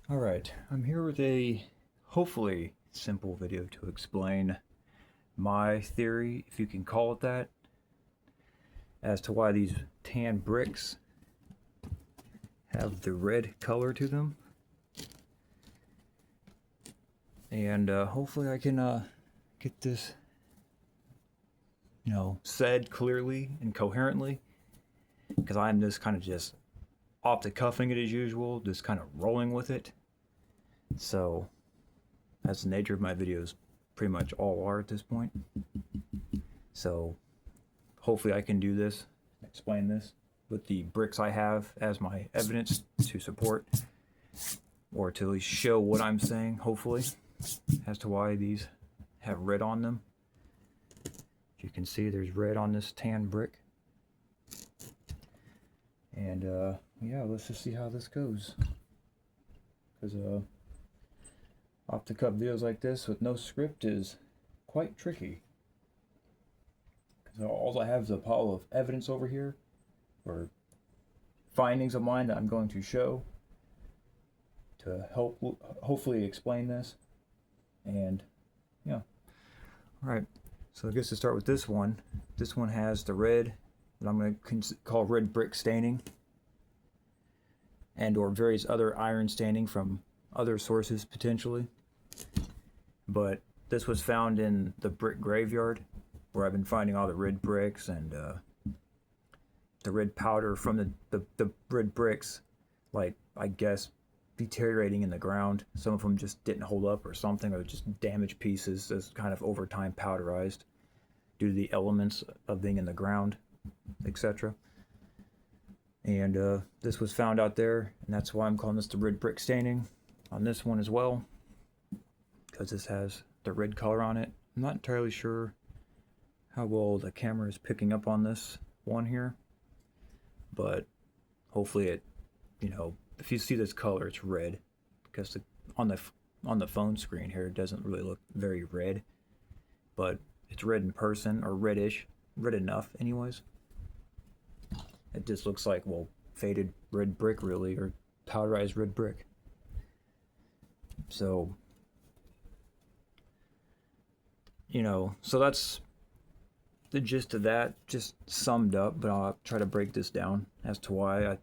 Alright, I'm here with a hopefully simple video to explain my theory, if you can call it that, as to why these tan bricks have the red color to them. And hopefully I can get this, said clearly and coherently, because I'm just kind of just off the cuffing it as usual, just kind of rolling with it. So that's the nature of my videos, pretty much all are at this point. So hopefully I can do this, explain this with the bricks I have as my evidence to support, or to at least show what I'm saying, hopefully, as to why these have red on them. As you can see, there's red on this tan brick. And yeah, let's just see how this goes. Because off the cuff videos like this with no script is quite tricky. Because all I have is a pile of evidence over here, or findings of mine that I'm going to show to help hopefully explain this. And yeah, all right. So I guess to start with this one has the red that I'm going to call red brick staining, and or various other iron staining from other sources potentially. But this was found in the brick graveyard, where I've been finding all the red bricks and the red powder from the red bricks, like, I guess, deteriorating in the ground. Some of them just didn't hold up or something, or just damaged pieces as kind of over time powderized due to the elements of being in the ground, etc. And this was found out there, and that's why I'm calling this the red brick staining on this one as well, because this has the red color on it. I'm not entirely sure how well the camera is picking up on this one here, but hopefully it, if you see this color, it's red, because on the phone screen here, it doesn't really look very red, but it's red in person, or reddish, red enough anyways. It just looks like, well, faded red brick really, or powderized red brick. So, so that's the gist of that, just summed up, but I'll try to break this down as to why I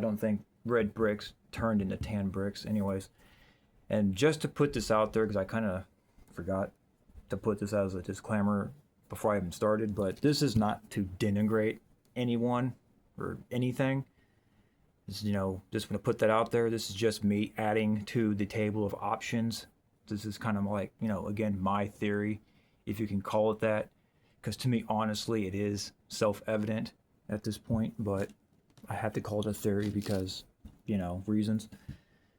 don't think red bricks turned into tan bricks anyways. And just to put this out there, because I kind of forgot to put this as a disclaimer before I even started, but this is not to denigrate anyone or anything. This, just want to put that out there. This is just me adding to the table of options. This is kind of like, again, my theory, if you can call it that, because to me, honestly, it is self-evident at this point, but I have to call it a theory because, reasons.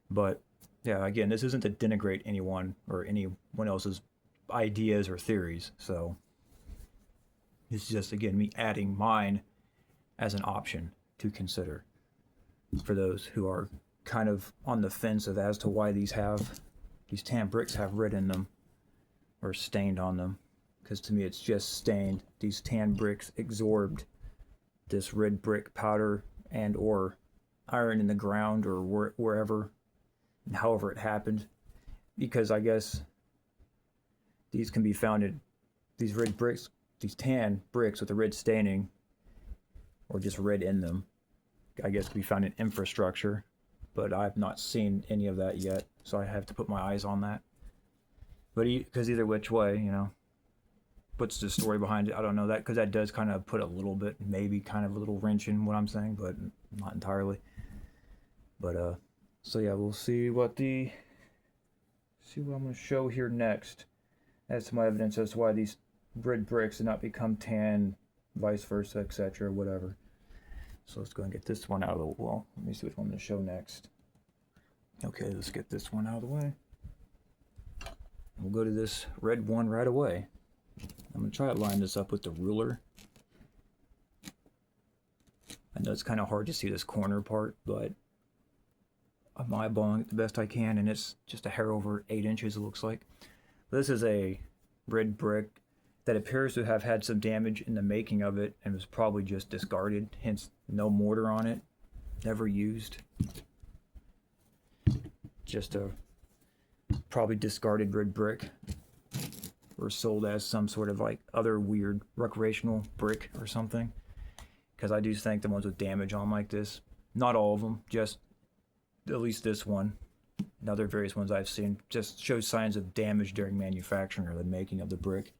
But yeah, again, this isn't to denigrate anyone or anyone else's ideas or theories. So it's just, again, me adding mine as an option to consider for those who are kind of on the fence of as to why these tan bricks have red in them or stained on them. Because to me, it's just stained. These tan bricks absorbed this red brick powder and or iron in the ground or wherever and however it happened. Because I guess these can be found in these red bricks, these tan bricks with the red staining or just red in them, I guess can be found in infrastructure, but I've not seen any of that yet, so I have to put my eyes on that. But because either which way, what's the story behind it? I don't know that, because that does kind of put a little bit, maybe kind of a little wrench in what I'm saying, but not entirely. But so yeah, we'll see what I'm going to show here next as to my evidence as to why these red bricks did not become tan, vice versa, etc., whatever. So let's go and get this one out of the way. Let me see which one I'm going to show next. Okay, let's get this one out of the way. We'll go to this red one right away. I'm going to try to line this up with the ruler. I know it's kind of hard to see this corner part, but I'm eyeballing it the best I can, and it's just a hair over 8 inches, it looks like. This is a red brick that appears to have had some damage in the making of it and was probably just discarded, hence no mortar on it, never used. just a probably discarded red brick, or sold as some sort of like other weird recreational brick or something. Because I do think the ones with damage on like this, not all of them, just at least this one and other various ones I've seen, just show signs of damage during manufacturing or the making of the brick.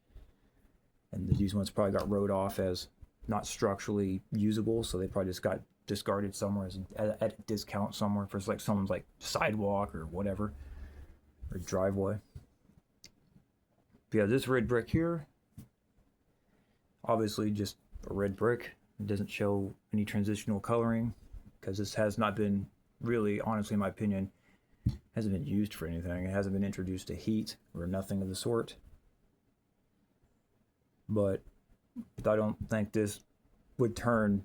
And these ones probably got wrote off as not structurally usable, so they probably just got discarded somewhere at a discount somewhere for like someone's like sidewalk or whatever, or driveway. But yeah, this red brick here, obviously just a red brick. It doesn't show any transitional coloring because this has not been really, honestly, in my opinion, hasn't been used for anything. It hasn't been introduced to heat or nothing of the sort. But I don't think this would turn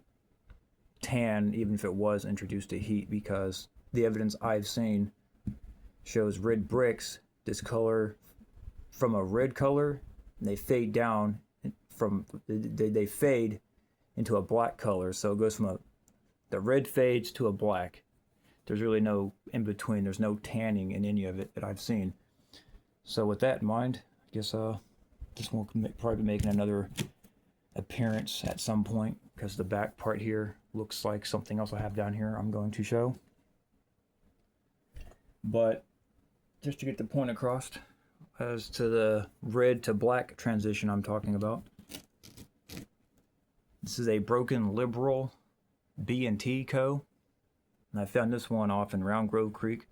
tan even if it was introduced to heat, because the evidence I've seen shows red bricks discolor from a red color, and they fade down from they fade into a black color. So it goes from the red fades to a black. There's really no in between. There's no tanning in any of it that I've seen. So with that in mind, I guess this one will probably be making another appearance at some point, because the back part here looks like something else I have down here I'm going to show. But just to get the point across as to the red to black transition I'm talking about, this is a Broken Liberal B&T Co. And I found this one off in Round Grove Creek,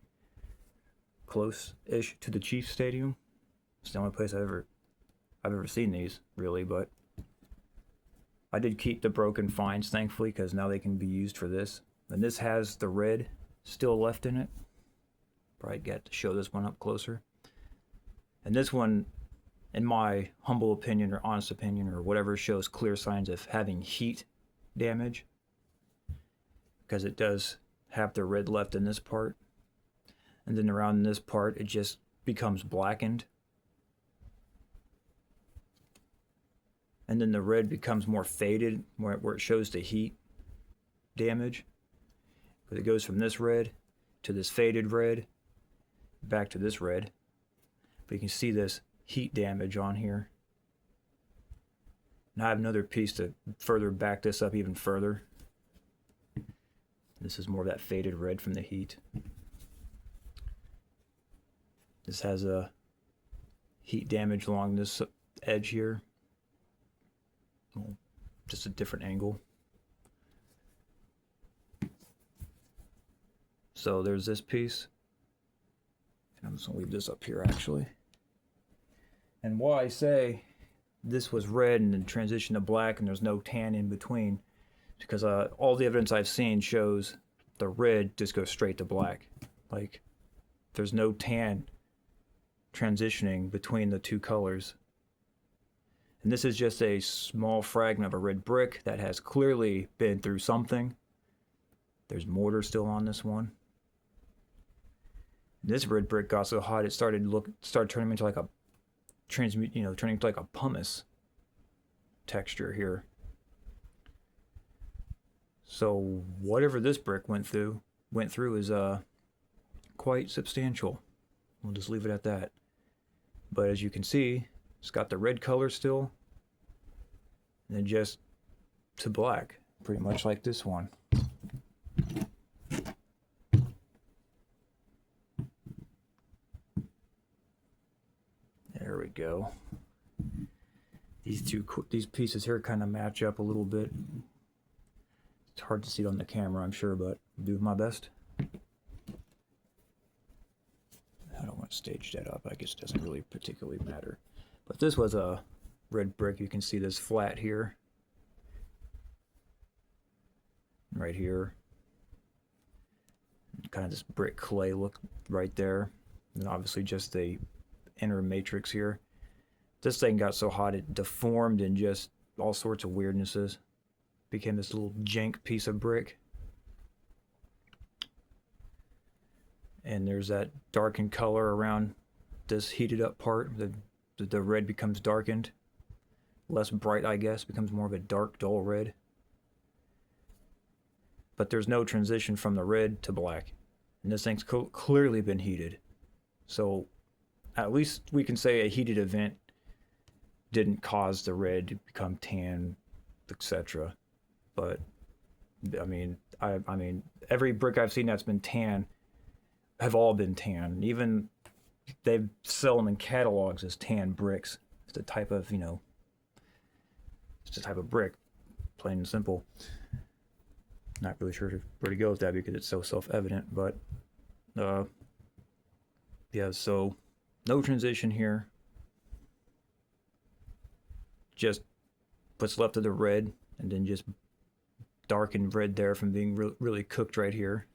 close-ish to the Chiefs Stadium. It's the only place I've ever seen these, really, but I did keep the broken fines, thankfully, because now they can be used for this. And this has the red still left in it. Probably get to show this one up closer. And this one, in my humble opinion or honest opinion or whatever, shows clear signs of having heat damage, because it does have the red left in this part, and then around this part it just becomes blackened, and then the red becomes more faded where it shows the heat damage, because it goes from this red to this faded red back to this red. But you can see this heat damage on here. And I have another piece to further back this up even further. This is more of that faded red from the heat. This has a heat damage along this edge here. Well, just a different angle. So there's this piece. I'm just gonna leave this up here actually. And why I say this was red and then transitioned to black and there's no tan in between, because all the evidence I've seen shows the red just goes straight to black. Like, there's no tan transitioning between the two colors. And this is just a small fragment of a red brick that has clearly been through something. There's mortar still on this one. And this red brick got so hot it started turning into like a turning into like a pumice texture here. So whatever this brick went through is quite substantial. We'll just leave it at that. But as you can see, it's got the red color still, and then just to black, pretty much like this one. There we go. These pieces here kind of match up a little bit. It's hard to see it on the camera, I'm sure, but I'll do my best. I don't want to stage that up. I guess it doesn't really particularly matter. But this was a red brick. You can see this flat here. Right here. Kind of this brick clay look right there. And obviously just the inner matrix here. This thing got so hot it deformed and just all sorts of weirdnesses. Became this little jank piece of brick. And there's that darkened color around this heated up part. The red becomes darkened. Less bright, I guess. Becomes more of a dark, dull red. But there's no transition from the red to black. And this thing's clearly been heated. So at least we can say a heated event didn't cause the red to become tan, etc. But I mean, I mean, every brick I've seen that's been tan have all been tan. Even they sell them in catalogs as tan bricks. It's the type of, you know, it's the type of brick, plain and simple. Not really sure where to go with that because it's so self-evident, but yeah, so no transition here. Just what's left of the red, and then just darkened red there from being really cooked right here.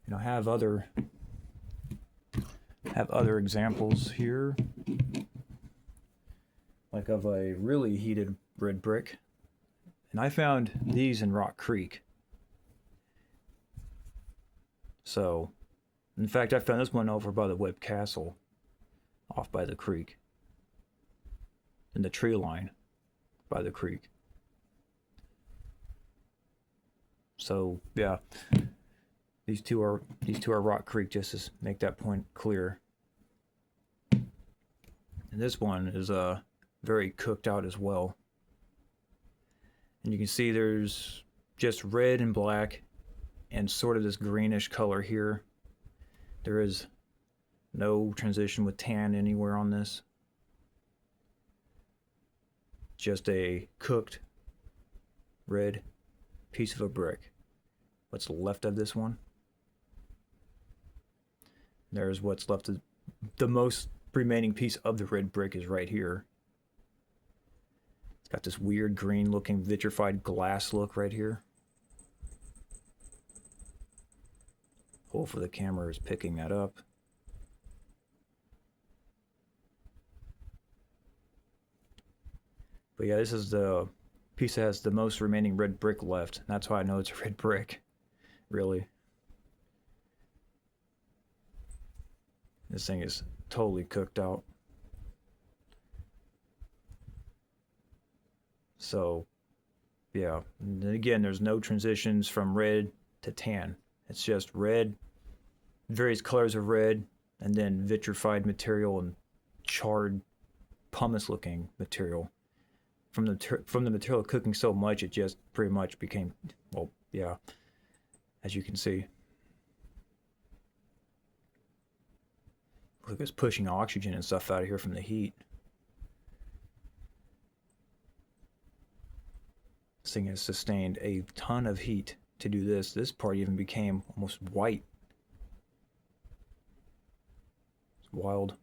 And I have other examples here, like of a really heated red brick. And I found these in Rock Creek. So, in fact, I found this one over by the Webb Castle, off by the creek, in the tree line by the creek. So, yeah, these two are Rock Creek, just to make that point clear. And this one is very cooked out as well. And you can see there's just red and black and sort of this greenish color here. There is no transition with tan anywhere on this. Just a cooked red piece of a brick. What's left of this one. There's what's left of the most remaining piece of the red brick is right here. Got this weird green looking vitrified glass look right here. Hopefully the camera is picking that up. But yeah, this is the piece that has the most remaining red brick left. And that's why I know it's a red brick, really. This thing is totally cooked out. So, yeah, and again, there's no transitions from red to tan. It's just red, various colors of red, and then vitrified material and charred, pumice-looking material. From the material cooking so much, it just pretty much became, well, yeah, as you can see. Look, it's pushing oxygen and stuff out of here from the heat. This thing has sustained a ton of heat to do this. This part even became almost white. It's wild.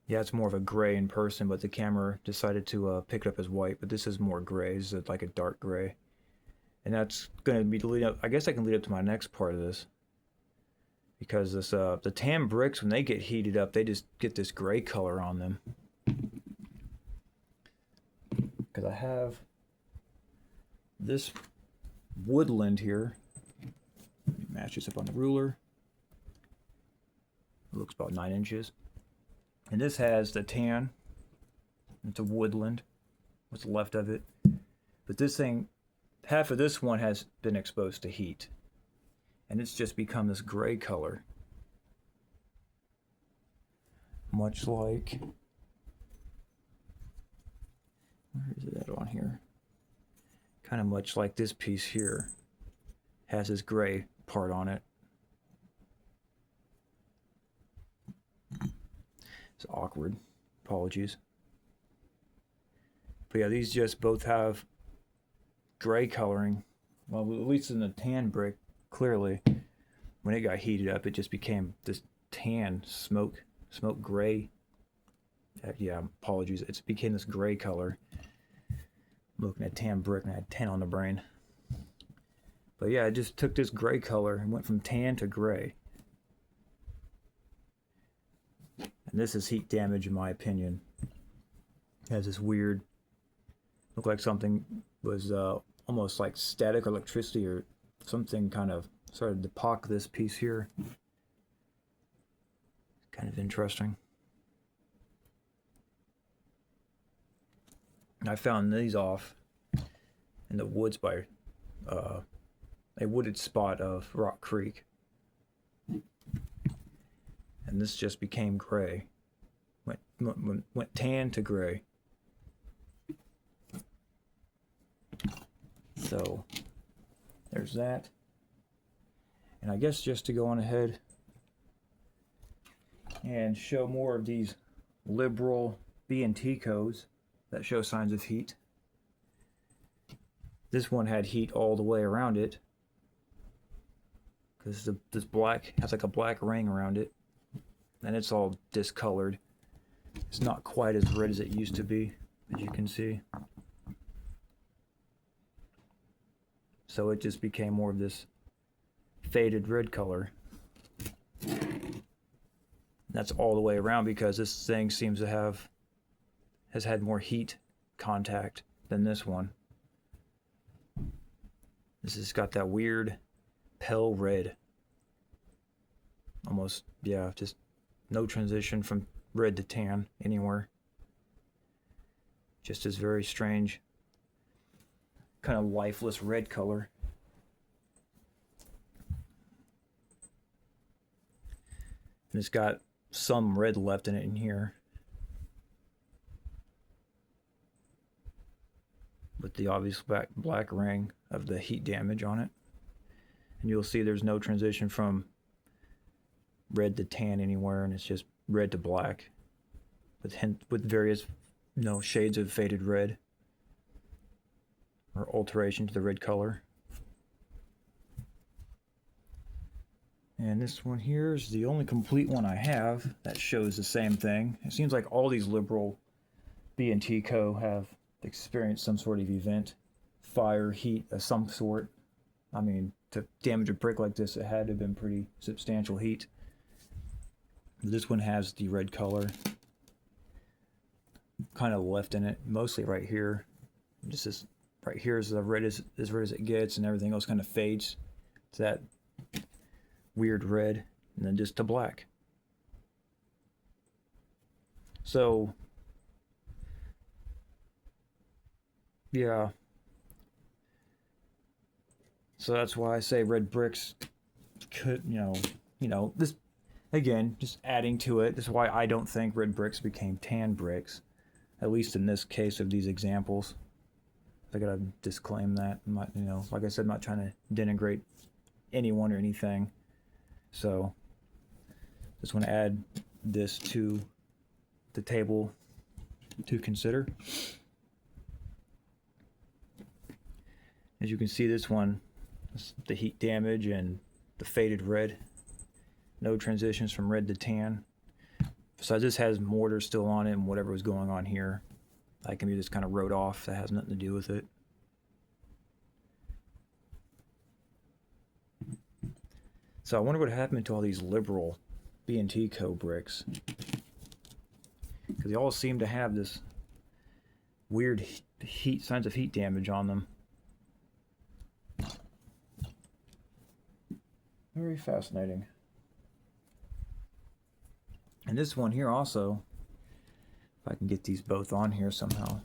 Yeah, it's more of a gray in person, but the camera decided to pick it up as white. But this is more gray. This is like a dark gray. And that's going to be the lead up. I guess I can lead up to my next part of this. Because this the tan bricks, when they get heated up, they just get this gray color on them. Because I have this woodland here. Let me match this up on the ruler. It looks about 9 inches. And this has the tan. It's a woodland. What's left of it. But this thing, half of this one has been exposed to heat. And it's just become this gray color. Much like... where is it on here? Kind of much like this piece here. Has this gray part on it. It's awkward. Apologies. But yeah, these just both have gray coloring. Well, at least in the tan brick, clearly, when it got heated up, it just became this tan smoke gray. Yeah, apologies. It became this gray color. I'm looking at tan brick and I had tan on the brain. But yeah, I just took this gray color and went from tan to gray. And this is heat damage in my opinion. It has this weird, look like something was almost like static electricity or something kind of started to pock this piece here. Kind of interesting. I found these off in the woods by a wooded spot of Rock Creek. And this just became gray. Went tan to gray. So there's that. And I guess just to go on ahead and show more of these liberal B&T codes that show signs of heat. This one had heat all the way around it, because this black has like a black ring around it, and it's all discolored. It's not quite as red as it used to be, as you can see. So it just became more of this faded red color. That's all the way around because this thing seems to has had more heat contact than this one. This has got that weird pale red. Almost, yeah, just no transition from red to tan anywhere. Just this very strange, kind of lifeless red color. And it's got some red left in it in here, with the obvious black ring of the heat damage on it. And you'll see there's no transition from red to tan anywhere, and it's just red to black with various shades of faded red or alteration to the red color. And this one here is the only complete one I have that shows the same thing. It seems like all these liberal B&T Co. have experienced some sort of event, fire, heat of some sort. I mean, to damage a brick like this, it had to have been pretty substantial heat. This one has the red color kind of left in it, mostly right here. Just this right here is the red as red as it gets, and everything else kind of fades to that weird red, and then just to black. So yeah, so that's why I say red bricks could, this again, just adding to it. This is why I don't think red bricks became tan bricks, at least in this case of these examples. I gotta disclaim that. I'm not, like I said, I'm not trying to denigrate anyone or anything. So just want to add this to the table to consider. As you can see, this one, the heat damage and the faded red. No transitions from red to tan. Besides, this has mortar still on it, and whatever was going on here, that can be just kind of wrote off. That has nothing to do with it. So I wonder what happened to all these liberal B&T Co. bricks, because they all seem to have this weird signs of heat damage on them. Very fascinating. And this one here also, if I can get these both on here somehow,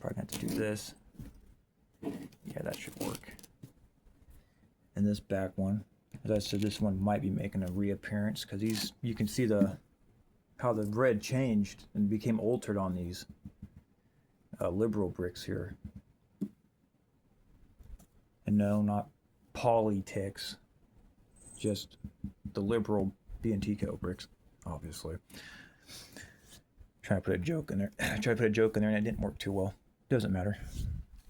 probably gonna have to do this. Yeah, that should work. And this back one, as I said, this one might be making a reappearance, because you can see how the red changed and became altered on these liberal bricks here. And no, not polyticks, just the liberal B&T Co. bricks, obviously. Trying to put a joke in there. I tried to put a joke in there and it didn't work too well. Doesn't matter.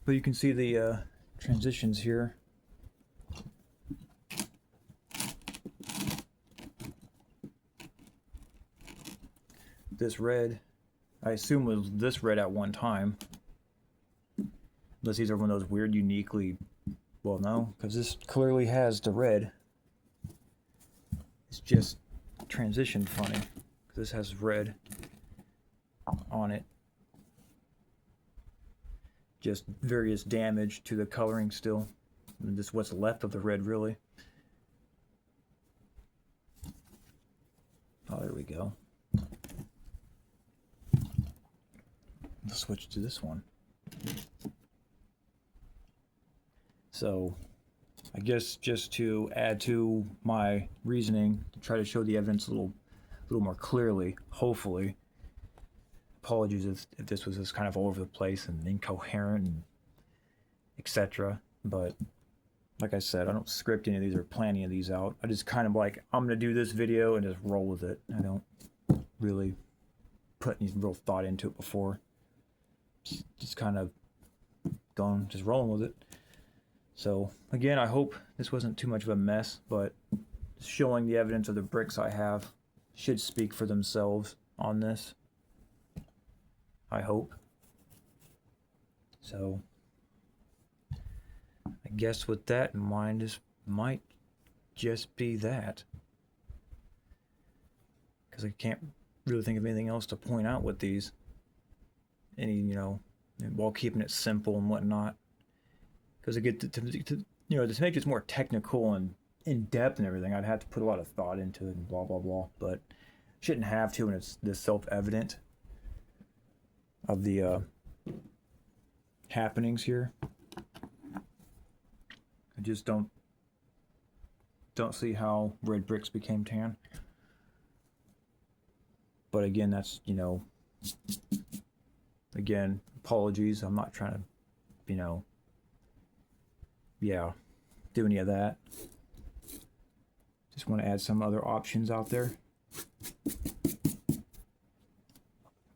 But you can see the transitions here. This red, I assume, was this red at one time. Unless these are one of those weird, uniquely, well, no, because this clearly has the red. It's just transitioned funny. This has red on it. Just various damage to the coloring still. And this is what's left of the red, really. Oh, there we go. Let's switch to this one. So I guess just to add to my reasoning, to try to show the evidence a little more clearly, hopefully. Apologies if this was just kind of all over the place and incoherent and etc. But like I said, I don't script any of these or plan any of these out. I just kind of like, I'm going to do this video and just roll with it. I don't really put any real thought into it before. Just kind of going, just rolling with it. So again, I hope this wasn't too much of a mess, but showing the evidence of the bricks I have should speak for themselves on this. I hope. So I guess with that in mind, this might just be that. Because I can't really think of anything else to point out with these. While keeping it simple and whatnot. Because I get to make this more technical and in depth and everything, I'd have to put a lot of thought into it and blah blah blah. But shouldn't have to when it's this self-evident of the happenings here. I just don't see how red bricks became tan. But again, that's again, apologies. I'm not trying to do any of that. Just want to add some other options out there.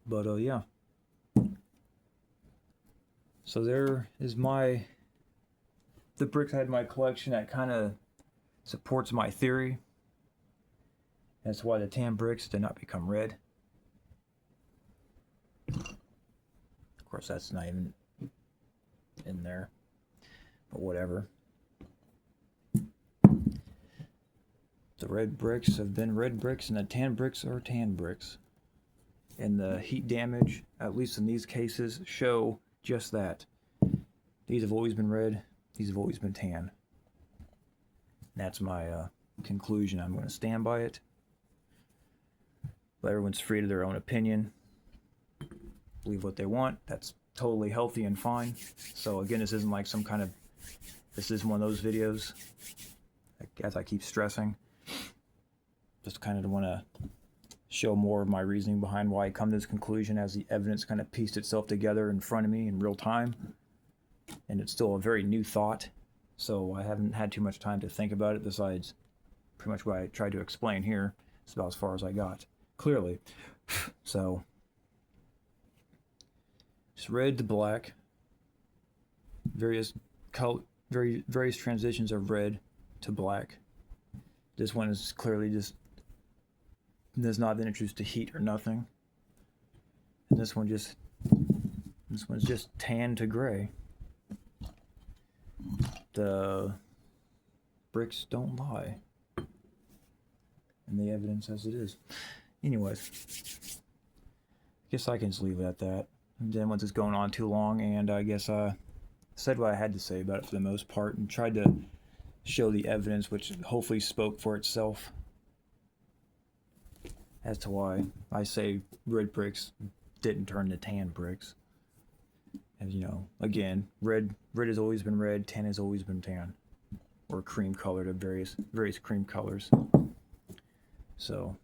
But yeah. So there is the bricks I had in my collection that kind of supports my theory. That's why the tan bricks did not become red. Of course, that's not even in there, but whatever. The red bricks have been red bricks, and the tan bricks are tan bricks. And the heat damage, at least in these cases, show just that. These have always been red, these have always been tan. That's my conclusion. I'm going to stand by it. But everyone's free to their own opinion. Believe what they want. That's totally healthy and fine. So again, this isn't like this is one of those videos, as I keep stressing, just kind of want to show more of my reasoning behind why I come to this conclusion as the evidence kind of pieced itself together in front of me in real time. And it's still a very new thought, so I haven't had too much time to think about it besides pretty much what I tried to explain here. It's about as far as I got, clearly. So just red to black, various transitions of red to black. This one is clearly just does not have been introduced to heat or nothing, and this one's just tan to gray. The bricks don't lie, and the evidence as it is. Anyways, I guess I can just leave it at that. And then once it's going on too long, and I guess I said what I had to say about it for the most part, and tried to show the evidence, which hopefully spoke for itself as to why I say red bricks didn't turn to tan bricks. And again, red has always been red, tan has always been tan, or cream colored of various cream colors. So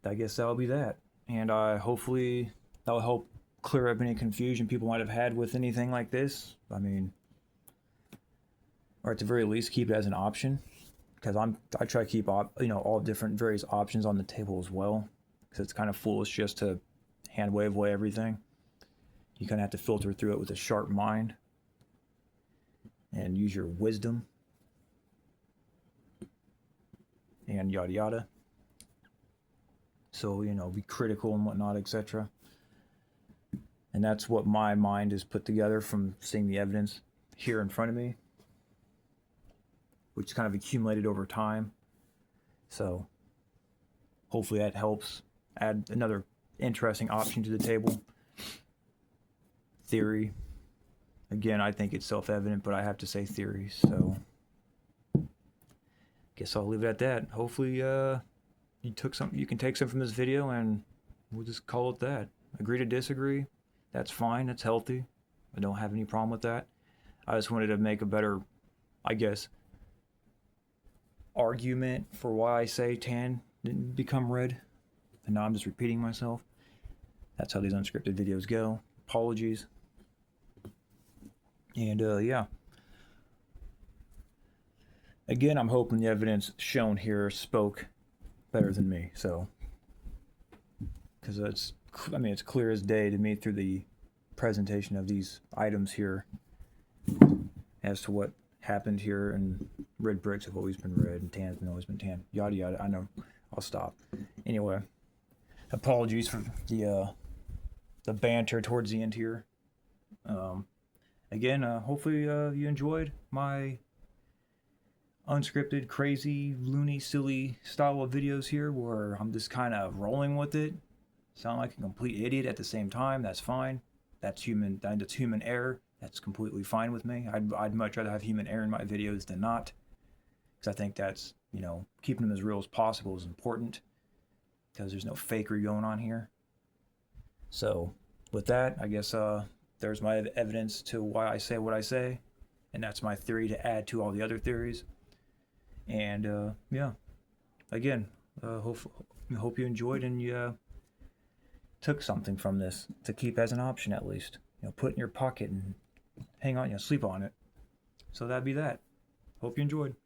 I guess that'll be that, and hopefully that'll help clear up any confusion people might have had with anything like this. I mean, or at the very least keep it as an option, because I try to keep all different various options on the table as well, because it's kind of foolish just to hand wave away everything. You kind of have to filter through it with a sharp mind and use your wisdom and yada yada. So be critical and whatnot, etc. And that's what my mind is put together from seeing the evidence here in front of me, which kind of accumulated over time. So hopefully that helps add another interesting option to the table. Theory. Again, I think it's self-evident, but I have to say theory. So guess I'll leave it at that. Hopefully you can take some from this video, and we'll just call it that. Agree to disagree. That's fine. That's healthy. I don't have any problem with that. I just wanted to make a better, I guess, argument for why I say tan didn't become red. And now I'm just repeating myself. That's how these unscripted videos go. Apologies. And yeah. Again, I'm hoping the evidence shown here spoke better than me. So, because it's clear as day to me through the presentation of these items here as to what happened here. And red bricks have always been red, and tan's been always been tan. Yada yada. I know. I'll stop. Anyway, apologies for the banter towards the end here. Again, hopefully you enjoyed my unscripted, crazy, loony, silly style of videos here where I'm just kind of rolling with it. Sound like a complete idiot at the same time. That's fine. That's human error. That's completely fine with me. I'd much rather have human error in my videos than not, because I think that's, keeping them as real as possible is important, because there's no fakery going on here. So with that, I guess there's my evidence to why I say what I say, and that's my theory to add to all the other theories. And yeah, again, hope you enjoyed and you took something from this to keep as an option, at least. Put in your pocket and hang on, sleep on it. So that'd be that. Hope you enjoyed.